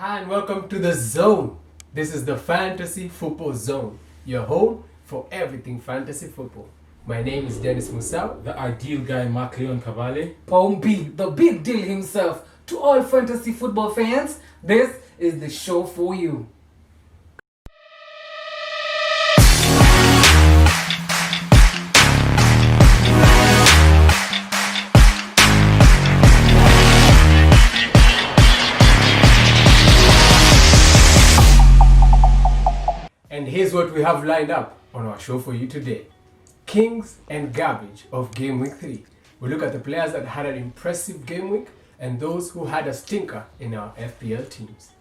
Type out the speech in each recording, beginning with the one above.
Hi and welcome to the Zone. This is the Fantasy Football Zone, your home for everything fantasy football. My name is Dennis Musau. The ideal guy, Mark Leon Cavalli. Pombi, the big deal himself. To all fantasy football fans, this is the show for you. And here's what we have lined up on our show for you today. Kings and garbage of Game Week 3. We look at the players that had an impressive game week and those who had a stinker in our FPL teams.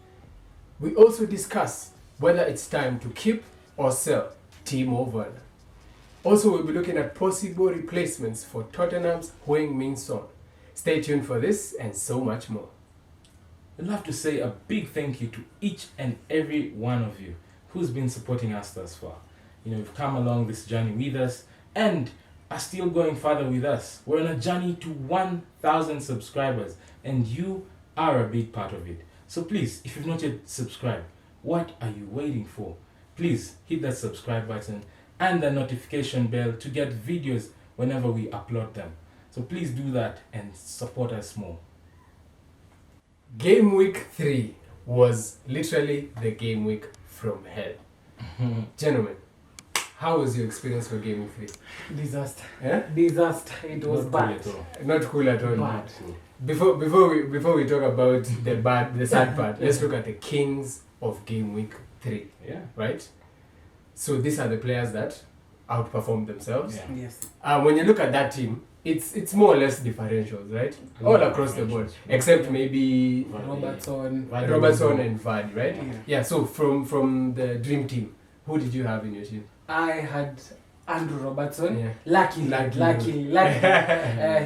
We also discuss whether it's time to keep or sell Timo Werner. Also, we'll be looking at possible replacements for Tottenham's Heung-min Son. Stay tuned for this and so much more. I'd love to say a big thank you to each and every one of you who's been supporting us thus far. You've come along this journey with us and are still going further with us. We're on a journey to 1,000 subscribers and you are a big part of it. So please, if you've not yet subscribed, what are you waiting for? Please hit that subscribe button and the notification bell to get videos whenever we upload them. So please do that and support us more. Game week 3 was literally the game week from hell. Gentlemen, how was your experience for game week 3? Disaster. Yeah? Disaster. It was bad. Not cool at all. Bad. Before we talk about the sad part, let's look at the kings of game week 3. Yeah. Right? So these are the players that outperformed themselves. Yeah. Yes. When you look at that team, it's more or less differentials, right? All across the board, except maybe Robertson. Robertson and Vardy, right? Yeah. Yeah. So from the dream team, who did you have in your team? I had Andrew Robertson. Yeah. Luckily.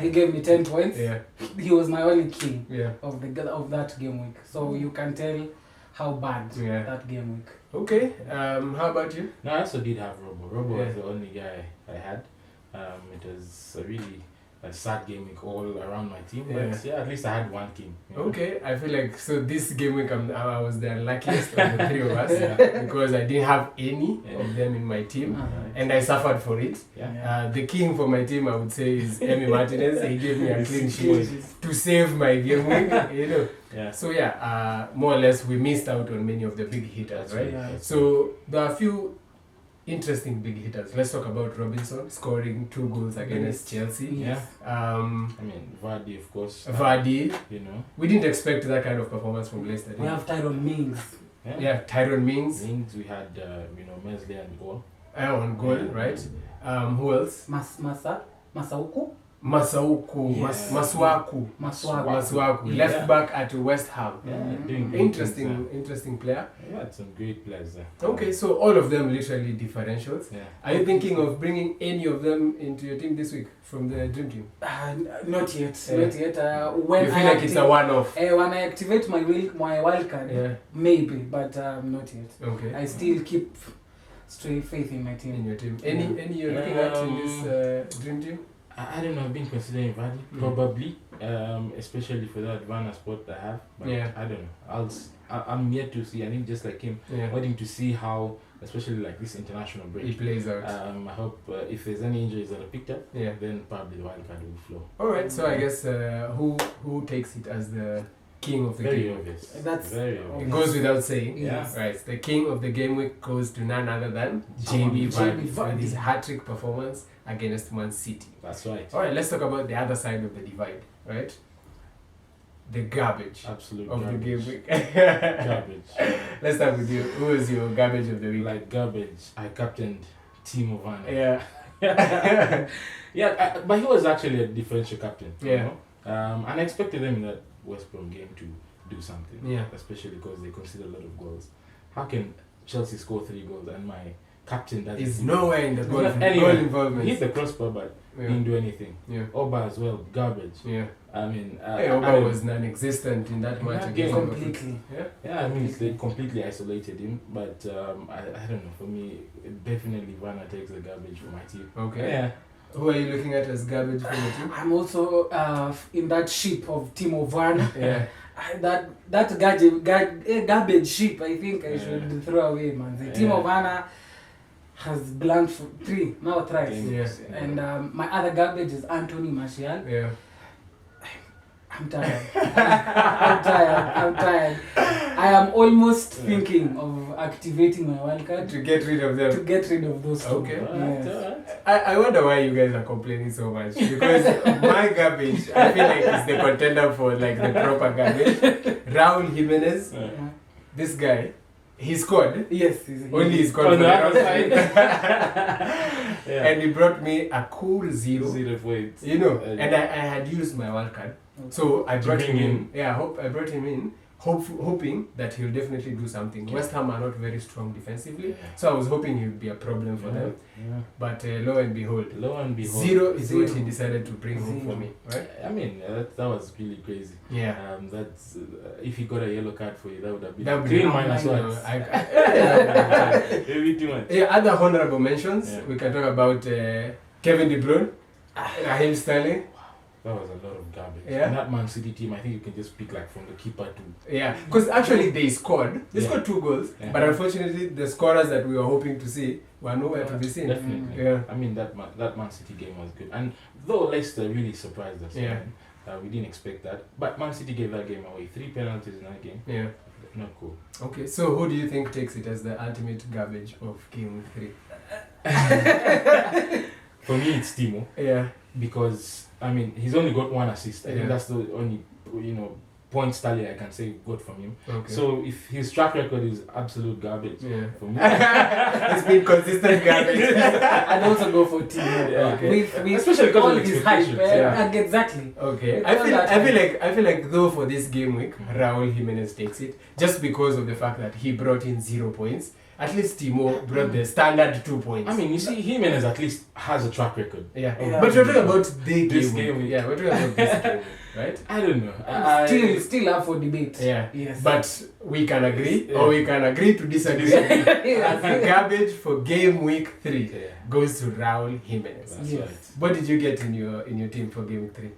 He gave me 10 points. Yeah. He was my only king Yeah. of that game week. So you can tell how bad Yeah. that game week. Okay. How about you? No, I also did have Robo. Robo Yeah. was the only guy I had. It was a really sad game week all around my team. Yeah. But yeah, at least I had one king. Okay, I feel like so this game week I was the luckiest of the three of us Yeah. because I didn't have any Yeah. of them in my team Uh-huh. and I suffered for it. Yeah. The king for my team I would say is Emi Martinez. He gave me a clean sheet to save my game week, Yeah. So more or less we missed out on many of the big hitters, right? Yeah. So there are a few interesting big hitters. Let's talk about Robinson scoring 2 goals against Chelsea. Yeah. Yeah. Vardy, of course. Vardy. We didn't expect that kind of performance from Leicester. We have Tyrone Mings. Yeah, Tyrone Mings. We had, Mesley and goal. On goal, right? Who else? Masauku. Masauku, Yes. Masuaku, Yeah. left back at West Ham. Yeah, doing great Interesting player. Yeah, had some great players there. Okay, so all of them literally differentials. Yeah. Are you thinking of bringing any of them into your team this week from the dream team? Not yet. Yeah. Not yet. When You feel like it's a one-off? when I activate my wild card, Yeah. maybe, but not yet. Okay. I still keep straight faith in my In team. your team. Any you're looking at in this dream team? I don't know, I've been considering Vardy, probably, especially for that Werner spot I have. But Yeah. I don't know. I'm yet to see. I think just like him, Yeah. waiting to see how, especially like this international break. He plays out. I hope if there's any injuries that are picked up, Yeah. then probably the wild card will flow. All right. So I guess who takes it as the king of the Very game? obvious. That's very It obvious. goes without saying. Yeah. Right. The king of the game week goes to none other than JB Vardy for Vardy. his hat-trick performance against Man City. That's right. All right. Let's talk about the other side of the divide. Right. The garbage Absolute of garbage. the game week. Garbage. Let's start with you. Who is your garbage of the week? Like garbage. I captained Timo Werner. Yeah. Yeah, but he was actually a differential captain. Yeah. And I expected them in that West Brom game to do something. Yeah. Especially because they conceded a lot of goals. How can Chelsea score 3 goals and my captain doesn't? He's nowhere in the goal, Not goal anywhere. involvement. He hit the crossbar, but Yeah. didn't do anything. Yeah. Oba as well, garbage. Yeah. I mean, Hey, Oba was non-existent in that In match that against game. Liverpool. completely. Yeah. Yeah, I mean, they completely isolated him. But I don't know. For me, definitely Werner takes the garbage for my team. Okay. Yeah. Who are you looking at as garbage for the team? I'm also in that ship of Timo Werner. Yeah. That garbage ship, I think I should throw away, man. The Timo Werner has blanked for 3, now thrice. Games, Yeah. And my other garbage is Anthony Martial. Yeah. I'm tired. I'm tired. I am almost thinking of activating my wildcard To get rid of them. to get rid of those two. Okay. Yes. I wonder why you guys are complaining so much, because my garbage, I feel like it's the contender for like the proper garbage. Raul Jimenez, Yeah. this guy, he scored. Yes. Only he scored On for the the other side. Yeah. And he brought me a cool 0. 0 points. You know, and I had used my wild card. So I brought him bring in. him. Yeah, I brought him in, hoping that he'll definitely do something. Yeah. West Ham are not very strong defensively, Yeah. so I was hoping he would be a problem for them. Yeah. But lo and behold, Lo and behold. 0 is what he Zero. decided to bring home for me, right? I mean, that was really crazy. Yeah. That's if he got a yellow card for you, that would have been That would 3 be minus you 1. know, Maybe too much. yeah, other honorable mentions, Yeah. we can talk about Kevin De Bruyne, Raheem Sterling. That was a lot of garbage. Yeah. And that Man City team, I think you can just pick like from the keeper to. Yeah, because actually they scored. They Yeah. scored 2 goals, Yeah. but unfortunately the scorers that we were hoping to see were nowhere to be seen. Definitely. Yeah. I mean that Man City game was good, and though Leicester really surprised us, Yeah. man, we didn't expect that. But Man City gave that game away. 3 penalties in that game. Yeah. Not cool. Okay, so who do you think takes it as the ultimate garbage of game 3? For me, it's Timo, Yeah. because I mean he's only got 1 assist. I Yeah. think that's the only points tally I can say got from him. Okay. So if his track record is absolute garbage yeah. for me, It's been consistent garbage. I'd also go for Timo. Yeah. Okay. With Especially because all of his hype. expectations, yeah. And exactly. Okay. It's I all feel that I feel like though for this game week, Raul Jimenez takes it just because of the fact that he brought in 0 points. At least Timo brought the standard 2 points. I mean you see Jimenez at least has a track record. yeah. Yeah. But we're talking about the This game game week. week. Yeah, we're talking about this game week, right? I don't know. Still up for debate. Yeah. Yes. But we can agree Yeah. or we can agree to disagree. As the garbage for game week 3 Yeah. goes to Raul Jimenez. That's Yes. right. What did you get in your team for game 3?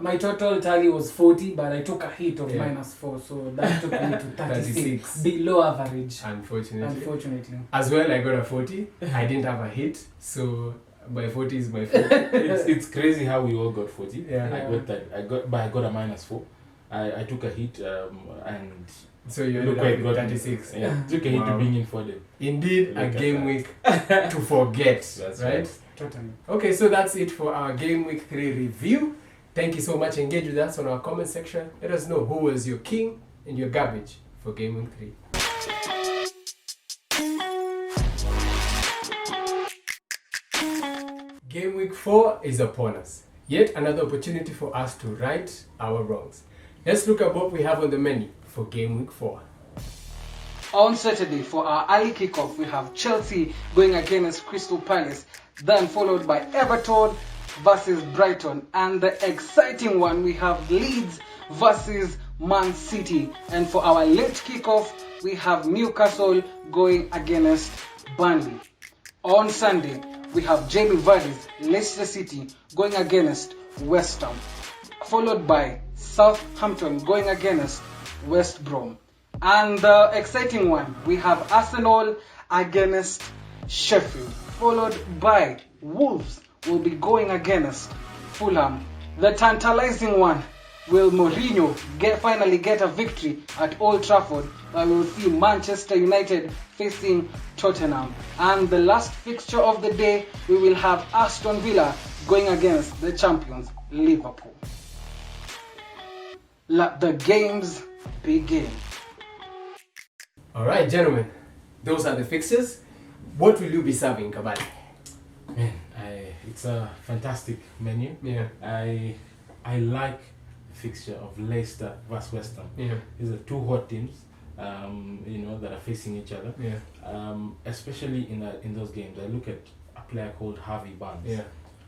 My total tally was 40, but I took a hit of Yeah. -4, so that took me to 36, 36. below average. Unfortunately. Unfortunately. As well, I got a 40. I didn't have a hit, so my 40 is my 40. It's crazy how we all got 40. Yeah. I got that. I got a -4. I took a hit and So you look ended where up it with got 36. Yeah, took a hit to Wow. bring in for them. Indeed, a Look at game that. week to forget. That's right? Totally. Okay, so that's it for our game week 3 review. Thank you so much. Engage with us on our comment section. Let us know who was your king and your garbage for game week 3. Game week 4 is upon us. Yet another opportunity for us to right our wrongs. Let's look at what we have on the menu for game week 4. On Saturday, for our early kickoff, we have Chelsea going against Crystal Palace, then followed by Everton versus Brighton, and the exciting one, we have Leeds versus Man City. And for our late kickoff, we have Newcastle going against Burnley. On Sunday, we have Jamie Vardy's Leicester City going against West Ham, followed by Southampton going against West Brom. And the exciting one, we have Arsenal against Sheffield, followed by Wolves will be going against Fulham. The tantalizing one, will Mourinho finally get a victory at Old Trafford? We will see Manchester United facing Tottenham. And the last fixture of the day, we will have Aston Villa going against the champions Liverpool. Let the games begin. Alright, gentlemen, those are the fixtures. What will you be serving, Kabali? Man, it's a fantastic menu. Yeah. I like the fixture of Leicester versus West Ham. Yeah. These are 2 hot teams, that are facing each other. Yeah. Especially in those games, I look at a player called Harvey Barnes. Yeah.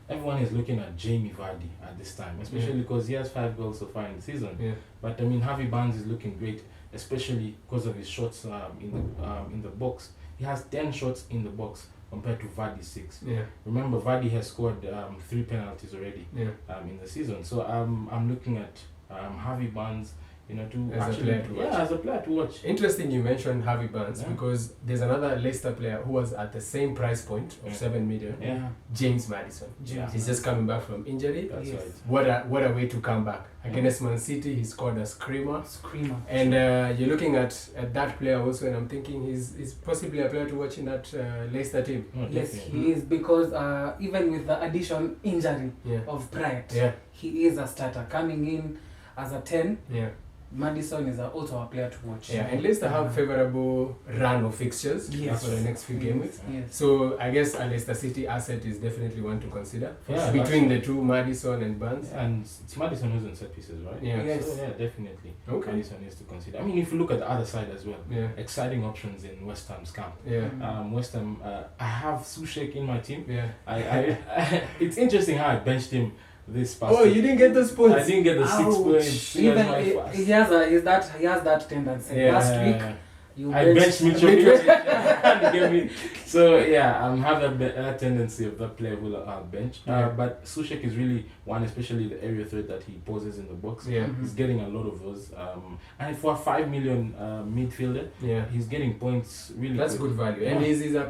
Everyone is looking at Jamie Vardy at this time, especially because he has 5 goals so far in the season. Yeah. But I mean, Harvey Barnes is looking great, especially because of his shots in the box. He has 10 shots in the box compared to Vardy's 6. Yeah. Remember, Vardy has scored 3 penalties already Yeah. in the season. So I'm looking at Harvey Barnes. to As a actually, player to watch. as a player to watch. Interesting you mentioned Harvey Barnes Yeah. because there's another Leicester player who was at the same price point of Yeah. 7 million. Yeah, James Maddison. James He's just coming back from injury. that's Yes. right. What a way to come back. Against Man City, he scored a screamer. Screamer. And you're looking at that player also, and I'm thinking he's possibly a player to watch in that Leicester team. No, Yes, definitely. he is, because even with the addition injury Yeah. of Bright, Yeah. he is a starter coming in as a 10. Yeah. Madison is also a player to watch. Yeah. And Leicester have favorable run of fixtures Yes. for the next few game weeks. Yes. So I guess a Leicester City asset is definitely one to consider. Yeah, Between that's the two, Madison and Barnes. And it's Madison who's in set pieces, right? Yeah. Yes. So, yeah, definitely. Okay. Madison is to consider. I mean, if you look at the other side as well, Yeah. exciting options in West Ham's camp. Yeah. West Ham, I have Sushek in my team. Yeah. It's interesting how I benched him this past Oh, week. you didn't get those points. I didn't get the 6 Ouch. points. Even That's he has that tendency. Yeah. Last week you I benched Mitchell Mitchell. and he gave me. So yeah, I'm have that tendency of that player who I'll bench. Yeah. But Sushek is really one, especially the area threat that he poses in the box. Yeah. He's getting a lot of those. And for a 5 million midfielder, Yeah. he's getting points really. That's good value. And Yeah.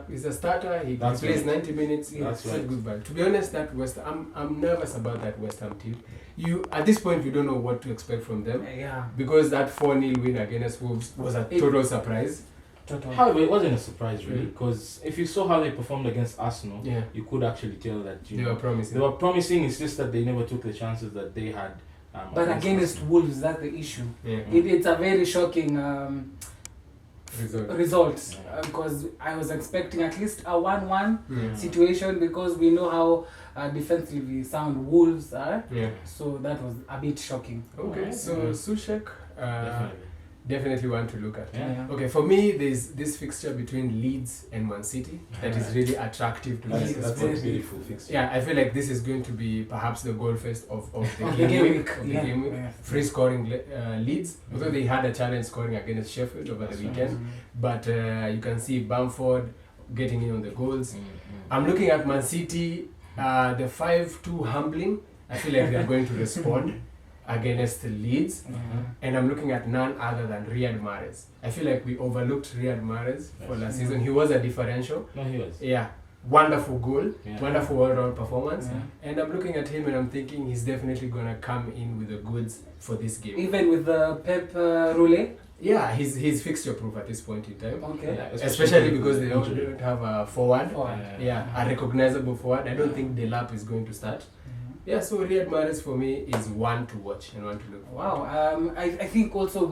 he's a starter. He That's plays right. 90 minutes. That's It's right. good value. To be honest, that I'm nervous about that West Ham team. You at this point you don't know what to expect from them Yeah. because that 4-0 win against Wolves was a total surprise. Total. However, it wasn't a surprise really, Mm. because if you saw how they performed against Arsenal, Yeah. you could actually tell that They were promising. they were promising. It's just that they never took the chances that they had. But against Arsenal. Wolves, that's the issue. Yeah. It's a very shocking Result. result Yeah. because I was expecting at least a 1-1 Yeah. situation because we know how defensively sound Wolves are. Yeah. So that was a bit shocking. Okay. Yeah. So Sushek, Definitely. definitely one to look at. Yeah. Okay, for me, there's this fixture between Leeds and Man City that is really attractive to me. That's a beautiful fixture. Yeah, I feel like this is going to be perhaps the goal fest of the Of game week. Yeah. Game week. Yeah. Free scoring Leeds, although they had a challenge scoring against Sheffield over the That's right. weekend. But you can see Bamford getting in on the goals. Mm-hmm. I'm looking at Man City, the 5-2 humbling. I feel like they're going to respond against Leeds. And I'm looking at none other than Riyad Mahrez. I feel like we overlooked Riyad Mahrez for Yes. last season. He was a differential. No, he was. Yeah, wonderful goal, Yeah. wonderful all-round performance. Yeah. And I'm looking at him and I'm thinking he's definitely gonna come in with the goods for this game. Even with the Pep Roulette. Yeah, he's fixture proof at this point in time. Okay. Yeah, Especially because they injury. don't have a forward. Forward. Yeah, a recognizable forward. I don't think Delap is going to start. Yeah, so Riyad Mahrez for me is one to watch and one to look for. Wow. I think also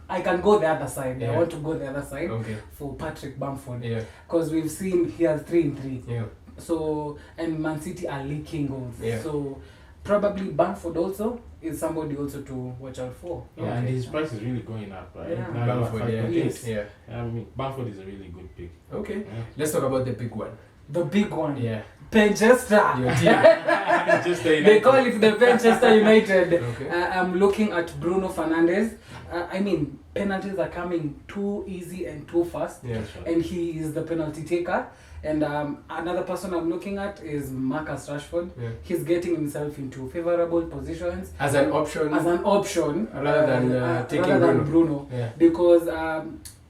I can go the other side. Yeah. I want to go the other side Okay. for Patrick Bamford Yeah. because we've seen he has 3 in 3. Yeah. So and Man City are leaking goals. Yeah. So probably Bamford also is somebody also to watch out for. Yeah, and Okay. his price is really going up, right? Yeah. Now you have Bamford, yeah. 5.8. Yeah. I mean, Bamford is a really good pick. Okay. Yeah. Let's talk about the big one. The big one. Yeah. Manchester. Your team. Just They call it the Manchester United. Okay. I'm looking at Bruno Fernandes. I mean, penalties are coming too easy and too fast. Yeah. That's right. And he is the penalty taker. And another person I'm looking at is Marcus Rashford. Yeah. He's getting himself into favorable positions As an option. as an option Rather than taking rather than Bruno. Bruno. Yeah. Because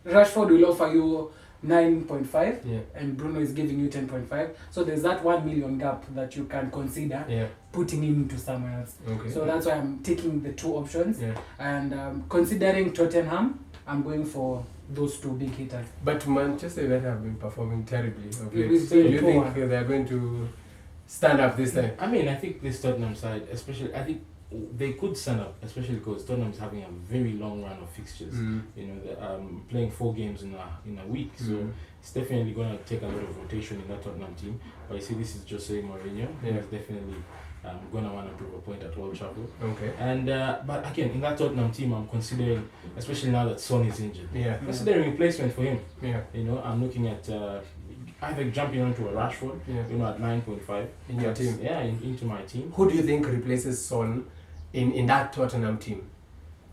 Rashford will offer you 9.5 Yeah. and Bruno is giving you 10.5. So there's that 1 million gap that you can consider Yeah. putting him into somewhere else. Okay. So that's why I'm taking the two options. Yeah. And considering Tottenham, I'm going for those two big hitters. But Manchester United have been performing terribly of late. We've So been you poor. think they're going to stand up this time? I mean, I think this Tottenham side, especially, I think they could stand up, especially because Tottenham is having a very long run of fixtures. Mm. You know, they're playing 4 games in a week, so Mm. it's definitely going to take a lot of rotation in that Tottenham team. But you see, this is Jose Mourinho. Yeah. He's definitely going to want to prove a point at Old Trafford. Okay. And but again, in that Tottenham team, I'm considering, especially now that Son is injured, Yeah. considering replacement for him. Yeah. You know, I'm looking at either jumping onto a Rashford, Yeah. you know, at 9.5 In your team. Yeah, into my team. Who do you think replaces Son in that Tottenham team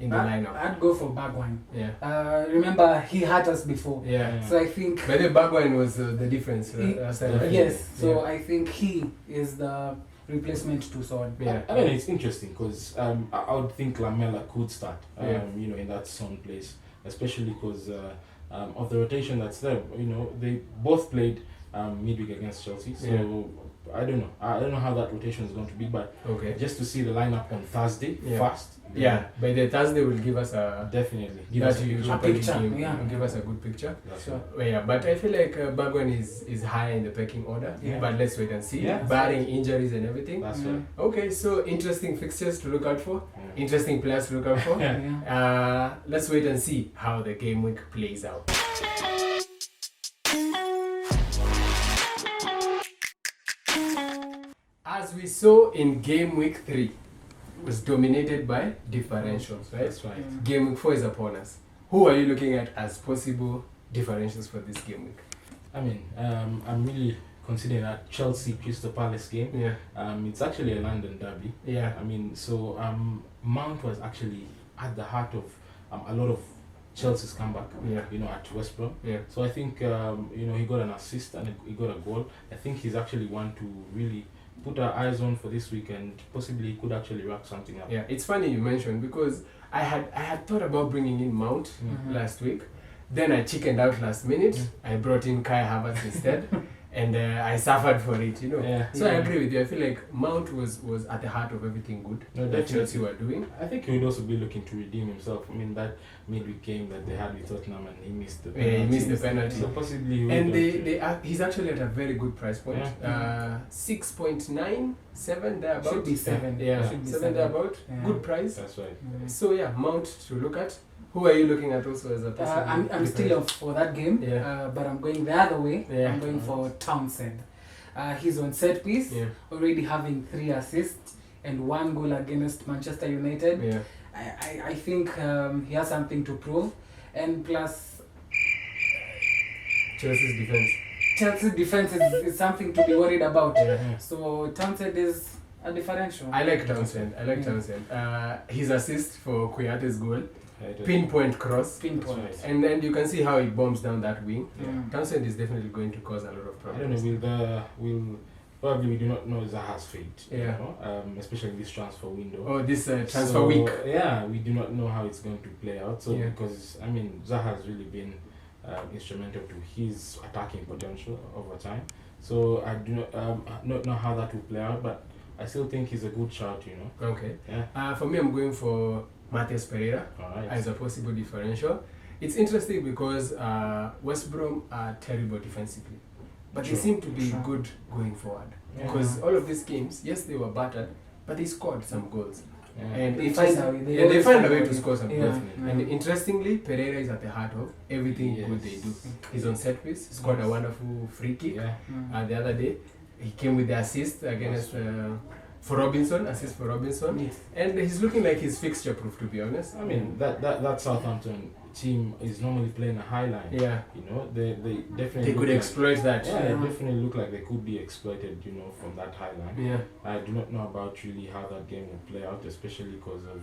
in the lineup? I'd go for Bergwijn. Yeah. Remember, he hurt us before. Yeah. So I think... But the Bergwijn was the difference He- last time. right? Yes, so Yeah. I think he is the replacement to Son. Yeah. I mean, it's interesting because I would think Lamela could start, Yeah. in that Son place, especially because of the rotation that's there. They both played midweek against Chelsea, so I don't know. I don't know how that rotation is going to be, but Okay. just to see the lineup on Thursday first. Yeah, by the Thursday will give us a Definitely. give us a picture, game. yeah. Will give us a good picture. That's Sure. right. Yeah, but I feel like Bagwan is high in the pecking order. Yeah. But let's wait and see. Yeah. Barring injuries and everything. That's Yeah. right. Okay, so interesting fixtures to look out for. Yeah. Interesting players to look out for. Yeah. Let's wait and see how the game week plays out. As we saw in game week 3, was dominated by differentials, right? That's right. Yeah. Game week 4 is upon us. Who are you looking at as possible differentials for this game week? I mean, I'm really considering that Chelsea Crystal Palace game. Yeah. It's actually a London derby. Yeah. I mean, so Mount was actually at the heart of a lot of Chelsea's comeback. Yeah. At West Brom. Yeah. So I think he got an assist and he got a goal. I think he's actually one to really put our eyes on for this week, and possibly he could actually wrap something up. Yeah. It's funny you mentioned, because I had thought about bringing in Mount last week. Then I chickened out last minute. I brought in Kai Havertz instead. And I suffered for it, Yeah. So I agree with you. I feel like Mount was at the heart of everything good No, that definitely. Chelsea were doing. I think he would also be looking to redeem himself. I mean, that midweek game that they had with Tottenham, and he missed the Yeah, penalty. he missed the penalty. So possibly he would And have to- he's actually at a very good price point. Yeah. 6.97 thereabout. Should be 7. Yeah, Should be 7 thereabout. Yeah. Good price. That's right. So yeah, Mount to look at. Who are you looking at also as a possible? I'm still off for that game, Yeah. but I'm going the other way. Yeah. I'm going for Townsend. He's on set piece, Yeah. already having 3 assists and 1 goal against Manchester United. Yeah. I think he has something to prove, and plus Chelsea's defense. Chelsea's defense is something to be worried about. Yeah. So Townsend is a differential. I like Townsend. Yeah. Townsend. His assist for Kouyate's goal, I don't- pinpoint cross, Pinpoint. That's right. and then you can see how he bombs down that wing. Yeah. Townsend is definitely going to cause a lot of I don't know. problems. Probably we do not know Zaha's fate. Yeah. Especially in this transfer window. Oh, this transfer So, week. Yeah, we do not know how it's going to play out. So Yeah. because I mean Zaha has really been instrumental to his attacking potential over time. So I do not know how that will play out, but I still think he's a good shout. Okay. Yeah. For me, I'm going for Matheus Pereira All right. as a possible differential. It's interesting because West Brom are terrible defensively, but they True. seem to be True. good going forward. Yeah. Because all of these games, yes, they were battered, but they scored some goals. Yeah. And They interest- find a way. They they always find a find way a to way. score some Yeah. goals. Yeah. And interestingly, Pereira is at the heart of everything Yes. good they do. He's on set piece, scored a Yes. wonderful free kick Yeah. the other day. He came with the assist against for Robinson, assist for Robinson. Yes. And he's looking like he's fixture proof, to be honest. I mean that Southampton team is normally playing a high line. Yeah, They definitely they look could like- exploit that. Yeah, they definitely look like they could be exploited, from that high line. Yeah. I do not know about really how that game will play out, especially because of,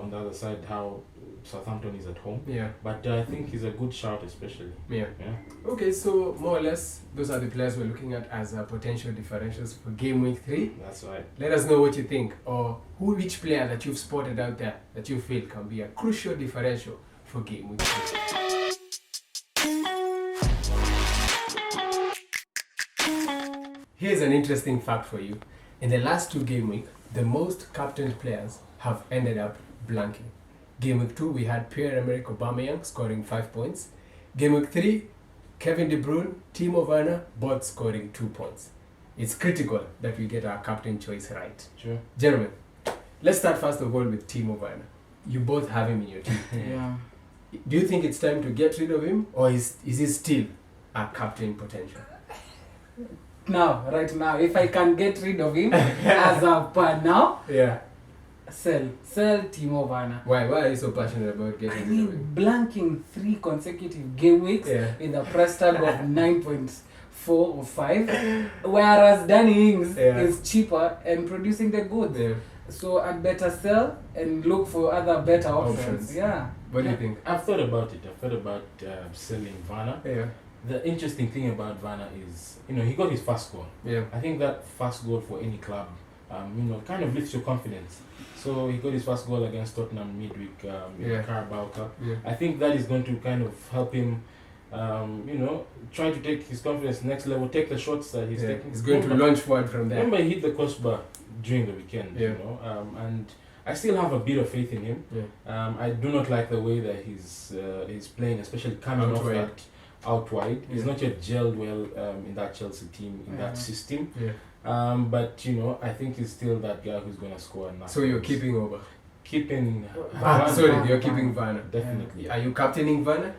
on the other side, how Southampton is at home. Yeah. But I think he's a good shout, especially. Yeah. Yeah. Okay, so more or less, those are the players we're looking at as potential differentials for game week 3. That's right. Let us know what you think, or which player that you've spotted out there that you feel can be a crucial differential for game week 3. Here's an interesting fact for you. In the last 2 game week, the most captained players have ended up blanking. Game week 2, we had Pierre-Emerick Aubameyang scoring 5 points. Game week 3, Kevin De Bruyne, Timo Werner, both scoring 2 points. It's critical that we get our captain choice right. Sure. Gentlemen, let's start first of all with Timo Werner. You both have him in your team. Yeah. Do you think it's time to get rid of him, or is he still a captain potential? Right now, if I can get rid of him as of now, Yeah. sell Timo Werner. Why are you so passionate about getting I rid of mean, him? blanking 3 consecutive game weeks Yeah. with a price tag of 9.4 or 5, whereas Danny Ings is cheaper and producing the goods. Yeah. So I'd better sell and look for other better options. Options. Yeah. What do you think? I've thought about it. I've thought about selling Werner. Yeah. the interesting thing about Werner is, he got his first goal. Yeah. I think that first goal for any club, kind of lifts your confidence. So he got his first goal against Tottenham midweek in the Carabao Cup. Yeah. I think that is going to kind of help him, try to take his confidence next level, take the shots that he's taking. He's going to launch forward from there. Remember, he hit the crossbar during the weekend, and I still have a bit of faith in him. Yeah. I do not like the way that he's playing, especially coming off that out wide. He's not yet gelled well in that Chelsea team, in that system. Yeah. But I think he's still that guy who's gonna score enough. So you're keeping over? Keeping. Sorry, you're keeping Werner. Definitely. Are you captaining Werner?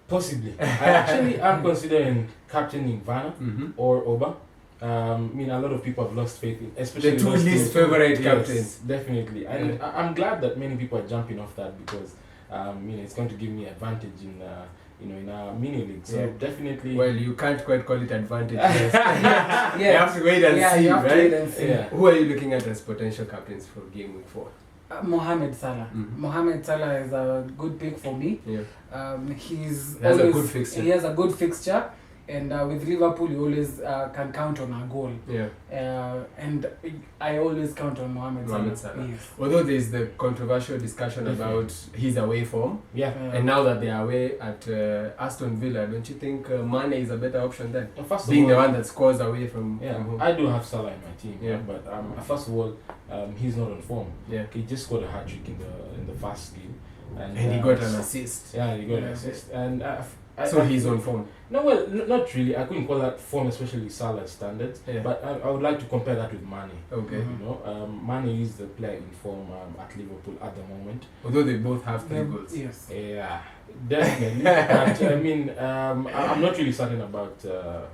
Possibly. I'm considering captaining Werner or Oba. A lot of people have lost faith in, especially the two least favorite captains. Yes, definitely. And I'm glad that many people are jumping off that because, it's going to give me advantage in our mini league. So definitely. Well, you can't quite call it advantage. Yeah. You have to wait and see, you have to wait and see. Yeah. Who are you looking at as potential captains for game week 4? Mohamed Salah. Mohamed Salah is a good pick for me. Yeah. He has a good fixture. He has a good fixture, and with Liverpool, you always can count on a goal. Yeah. And I always count on Mohamed Salah. Yes. Although there is the controversial discussion about his away form. Yeah. And now that they are away at Aston Villa, don't you think Mane is a better option then? First being of all, the one that scores away from home. I do have Salah in my team. Yeah. But first of all, he's not on form. Yeah. He just scored a hat trick in the first game, and he got an assist. Yeah, he got an assist, and so he's on form. No, well, not really. I couldn't call that form, especially Salah's standards. Yeah. But I would like to compare that with Mane. Okay. Mane is the player in form at Liverpool at the moment. Although they both have 3 goals. Yes. Yeah, definitely. But I'm not really certain about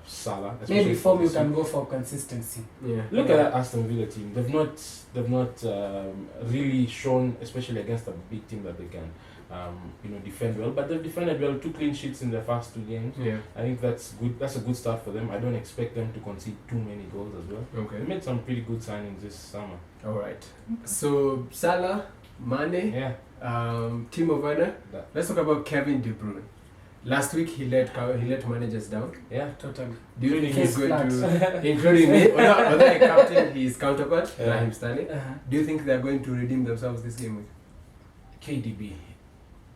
Salah. Maybe form you can go for consistency. Yeah. Look at that Aston Villa team. They've not really shown, especially against a big team, that they can defend well. But they've defended well. 2 clean sheets in their first 2 games. Yeah. I think that's good. That's a good start for them. I don't expect them to concede too many goals as well. Okay. They made some pretty good signings this summer. All right. So Salah, Mane, Yeah. Timo Werner. Let's talk about Kevin De Bruyne. Last week he let managers down. Yeah. Totally. Do you think he's going flat. to, including me, although I captain his counterpart, Raheem Sterling? Do you think they're going to redeem themselves this game week? KDB,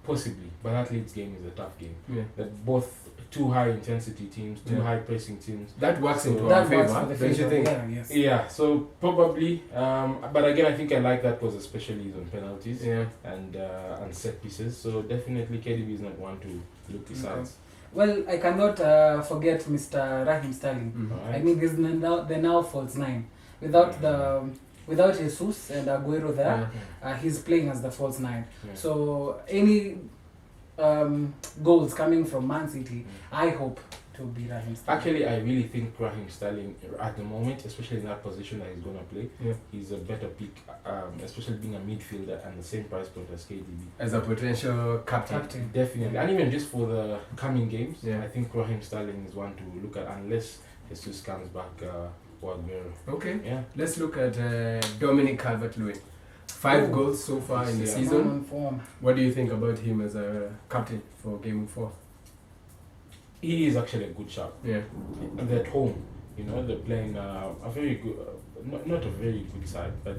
possibly, but that Leeds game is a tough game. Yeah. They're both 2 high intensity teams, 2 high pressing teams. That works into That our works favor, for the don't you think? Yeah, yes. Yeah, so probably, but again, I think I like that because especially he's on penalties and set pieces. So definitely KDB is not one to look his sides. Well, I cannot forget Mr. Raheem Sterling. Right. I mean, he's the now false 9. Without Jesus and Aguero there, he's playing as the false 9. Yeah. So any goals coming from Man City, I hope to be Raheem Sterling. Actually, I really think Raheem Sterling at the moment, especially in that position that he's going to play, he's a better pick, especially being a midfielder and the same price point as KDB. As a potential captain. Definitely. And even just for the coming games, Yeah. I think Raheem Sterling is one to look at unless Jesus comes back for Aguero. Okay. Yeah. Let's look at Dominic Calvert-Lewin. 5 goals so far in the season. What do you think about him as a captain for game 4? He is actually a good shot. Yeah. They're at home, they're playing a very good, not a very good side, but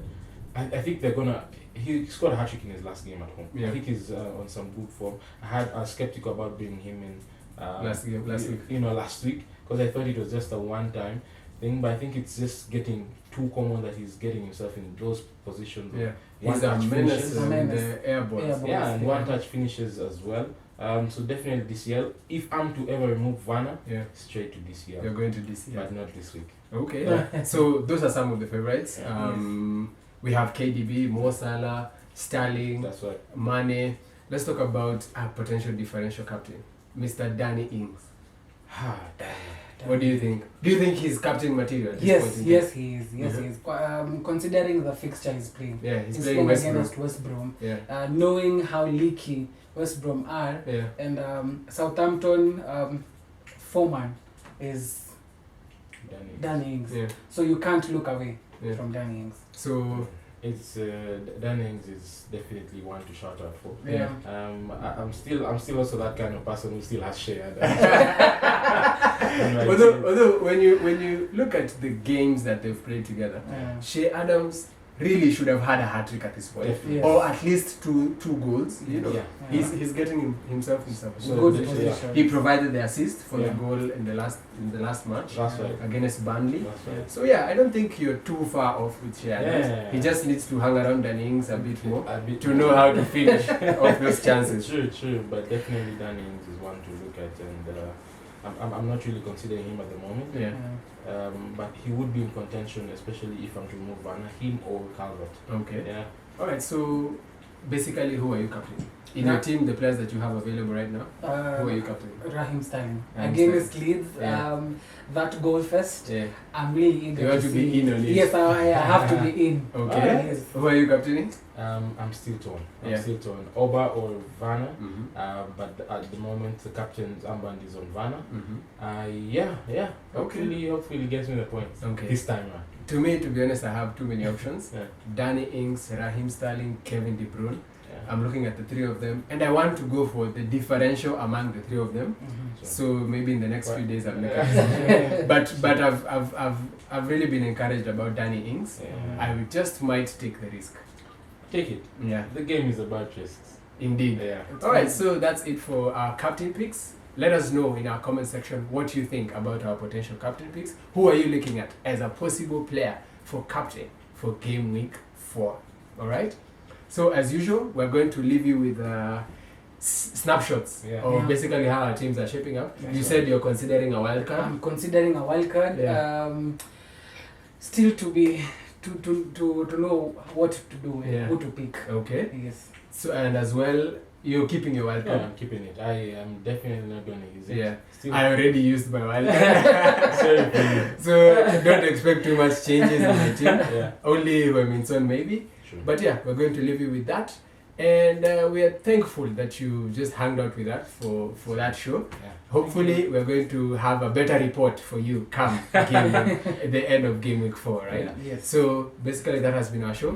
I think they're gonna. He scored a hat trick in his last game at home. Yeah. I think he's on some good form. I was skeptical about bringing him in last week. Last week because I thought it was just a one-time thing, but I think it's just getting too common that he's getting himself in those positions. Yeah. One He's a touch menace finishes. in the air balls. Yeah, and one touch finishes as well. So definitely DCL. If I'm to ever remove Werner, straight to DCL. You're going to DCL. But not this week. Okay. So those are some of the favorites. We have KDB, Mo Salah, Sterling, That's right. Mane. Let's talk about a potential differential captain, Mr. Danny Ings. What do you think? Do you think he's captain material at this point in Yes, time? he is. Yes, he is. Considering the fixture he's playing. Yeah, he's He's playing playing West against Brom. West Brom. Yeah. Knowing how leaky West Brom are, Yeah. and Southampton foreman is Danny Ings. Yeah. So you can't look away Yeah. from Danny Ings. So It's Danny Ings is definitely one to shout out for. Yeah. I'm still also that kind of person who still has shared. Although when you look at the games that they've played together, Shea Adams really should have had a hat trick at this point, Yes. or at least two goals. You know, Yeah. he's getting himself in some Good position. position. He provided the assist for the Yeah. goal in the last match That's right. against Burnley. That's right. So yeah, I don't think you're too far off with Shea Adams. Yeah. He just needs to hang around Danny Ings a bit more A bit to more. know how to finish off those chances. True, but definitely Danny Ings is one to look at, and I'm not really considering him at the moment. Yeah. But he would be in contention, especially if I'm to remove Werner, him or Calvert. Okay. Yeah. All right. So basically, who are you captaining in your team? The players that you have available right now. Who are you captaining? Raheem Sterling Raheem against Leeds. Yeah. That goal first. Yeah. I'm really eager You want to to see. be in on it? Yes, I have to be in. Okay. Yes. Who are you captaining? I'm still torn. Yeah. I'm still torn. Oba or Werner. Mm-hmm. But at the moment, the captain's armband is on Werner. Mm-hmm. Yeah. Okay. Hopefully, he gets me the points. Okay. This time around. To me, to be honest, I have too many options. Yeah. Danny Ings, Raheem Sterling, Kevin De Bruyne. Yeah. I'm looking at the three of them, and I want to go for the differential among the three of them. So maybe in the next few days I'll make a decision. but I've really been encouraged about Danny Ings. Yeah. I just might take the risk. Take it. Yeah, The game is about risks. indeed. Yeah. All right, so that's it for our captain picks. Let us know in our comment section what you think about our potential captain picks. Who are you looking at as a possible player for captain for game week 4? All right. So as usual, we're going to leave you with snapshots of basically how our teams are shaping up. Yeah, You sure. said you're considering a wild card. I'm considering a wild card. Yeah. Still to be to know what to do and Yeah. who to pick. Okay. Yes. So and as well, you're keeping your wild Yeah, card. I'm keeping it. I am definitely not going to use it. Yeah. Still, I already used my wild card. sorry for you. So don't expect too much changes in my team. Yeah. Only Wemington maybe. True. But yeah, we're going to leave you with that. And we are thankful that you just hung out with us for that show. Yeah. Hopefully, we're going to have a better report for you come game at the end of game week 4, right? Yeah. Yes. So basically, that has been our show.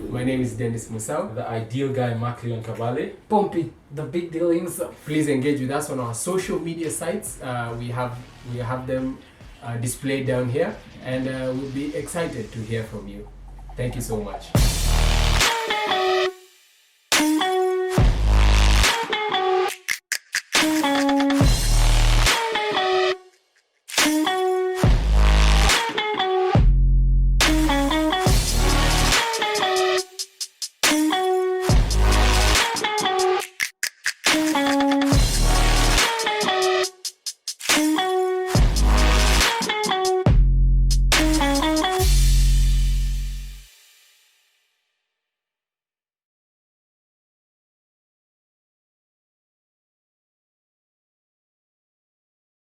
My name is Dennis Musau. The ideal guy, Mark Leon Cavalli. Pompey, the big deal himself. Please engage with us on our social media sites. We have them displayed down here, and we'll be excited to hear from you. Thank you so much.